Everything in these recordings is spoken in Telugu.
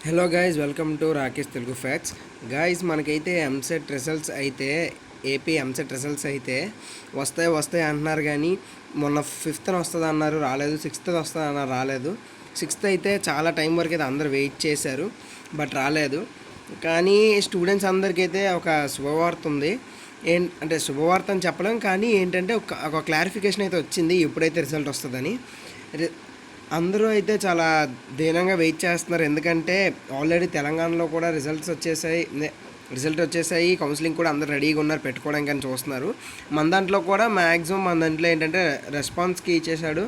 Hello guys, welcome to Rakesh Telugu facts. Guys, మనకైతే ఎంసెట్ రిజల్ట్స్ అయితే ఏపీ ఎంసెట్ రిజల్ట్స్ అయితే వస్తాయి అంటున్నారు. కానీ మొన్న 5th వస్తుంది అన్నారు, రాలేదు. 6th వస్తుంది అన్నారు, రాలేదు. 6th అయితే చాలా టైం వరకు అయితే అందరు వెయిట్ చేశారు, బట్ రాలేదు. కానీ స్టూడెంట్స్ అందరికైతే ఒక శుభవార్త ఉంది. అంటే శుభవార్త అని చెప్పలేం, కానీ ఏంటంటే ఒక క్లారిఫికేషన్ అయితే వచ్చింది ఎప్పుడైతే రిజల్ట్ వస్తుందని. అందరూ అయితే చాలా దీనంగా వెయిట్ చేస్తున్నారు. ఎందుకంటే ఆల్రెడీ తెలంగాణలో కూడా రిజల్ట్ వచ్చేసాయి. కౌన్సిలింగ్ కూడా అందరు రెడీగా ఉన్నారు, పెట్టుకోవడానికి అని చూస్తున్నారు. మన దాంట్లో కూడా మ్యాక్సిమం మన దాంట్లో ఏంటంటే రెస్పాన్స్కి ఇచ్చేసాడు.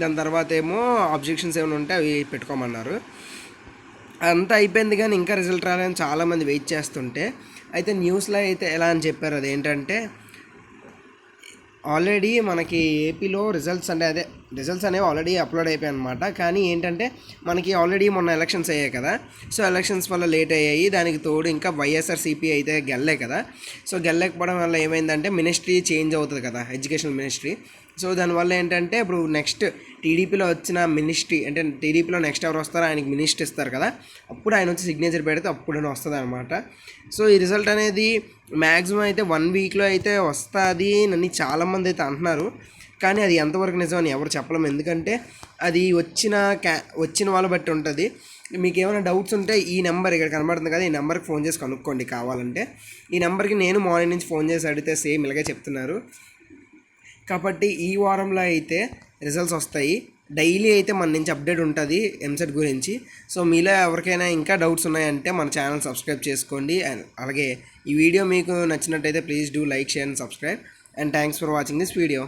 దాని తర్వాత ఏమో అబ్జెక్షన్స్ ఏమైనా ఉంటే అవి పెట్టుకోమన్నారు. అంతా అయిపోయింది, కానీ ఇంకా రిజల్ట్ రాలని చాలామంది వెయిట్ చేస్తుంటే అయితే న్యూస్లో అయితే ఎలా అని చెప్పారు. అదేంటంటే ఆల్రెడీ మనకి ఏపీలో రిజల్ట్స్ అనేవి ఆల్రెడీ అప్లోడ్ అయిపోయాయి అనమాట. కానీ ఏంటంటే మనకి ఆల్రెడీ మొన్న ఎలక్షన్స్ అయ్యాయి కదా, సో ఎలక్షన్స్ వల్ల లేట్ అయ్యాయి. దానికి తోడు ఇంకా వైఎస్ఆర్సీపీ అయితే గెల్లే కదా. సో గెల్లకపోవడం వల్ల ఏమైందంటే మినిస్ట్రీ చేంజ్ అవుతుంది కదా, ఎడ్యుకేషన్ మినిస్ట్రీ. సో దానివల్ల ఏంటంటే ఇప్పుడు నెక్స్ట్ టీడీపీలో వచ్చిన మినిస్ట్రీ, అంటే టీడీపీలో నెక్స్ట్ ఎవరు వస్తారో ఆయనకి మినిస్ట్రీ ఇస్తారు కదా, అప్పుడు ఆయన వచ్చి సిగ్నేచర్ పెడితే అప్పుడు వస్తుంది అనమాట. సో ఈ రిజల్ట్ అనేది మ్యాక్సిమం అయితే 1 వీక్లో అయితే వస్తుంది అని చాలామంది అయితే అంటున్నారు. కానీ అది ఎంతవరకు నిజం అని ఎవరు చెప్పలేము, ఎందుకంటే అది వచ్చిన వాళ్ళ బట్టి ఉంటుంది. మీకు ఏమైనా డౌట్స్ ఉంటే ఈ నెంబర్ ఇక్కడ కనబడుతుంది కదా, ఈ నెంబర్కి ఫోన్ చేసి కనుక్కోండి కావాలంటే. ఈ నెంబర్కి నేను మార్నింగ్ నుంచి ఫోన్ చేసి అడిగితే సేమ్ ఇలాగే చెప్తున్నారు. కాబట్టి ఈ వారంలో అయితే రిజల్ట్స్ వస్తాయి. డైలీ అయితే మన నుంచి అప్డేట్ ఉంటుంది ఎంసెట్ గురించి. సో మీలో ఎవరికైనా ఇంకా డౌట్స్ ఉన్నాయంటే మన ఛానల్ సబ్స్క్రైబ్ చేసుకోండి. అండ్ అలాగే ఈ వీడియో మీకు నచ్చినట్టయితే please do like, share and subscribe. And thanks for watching this video.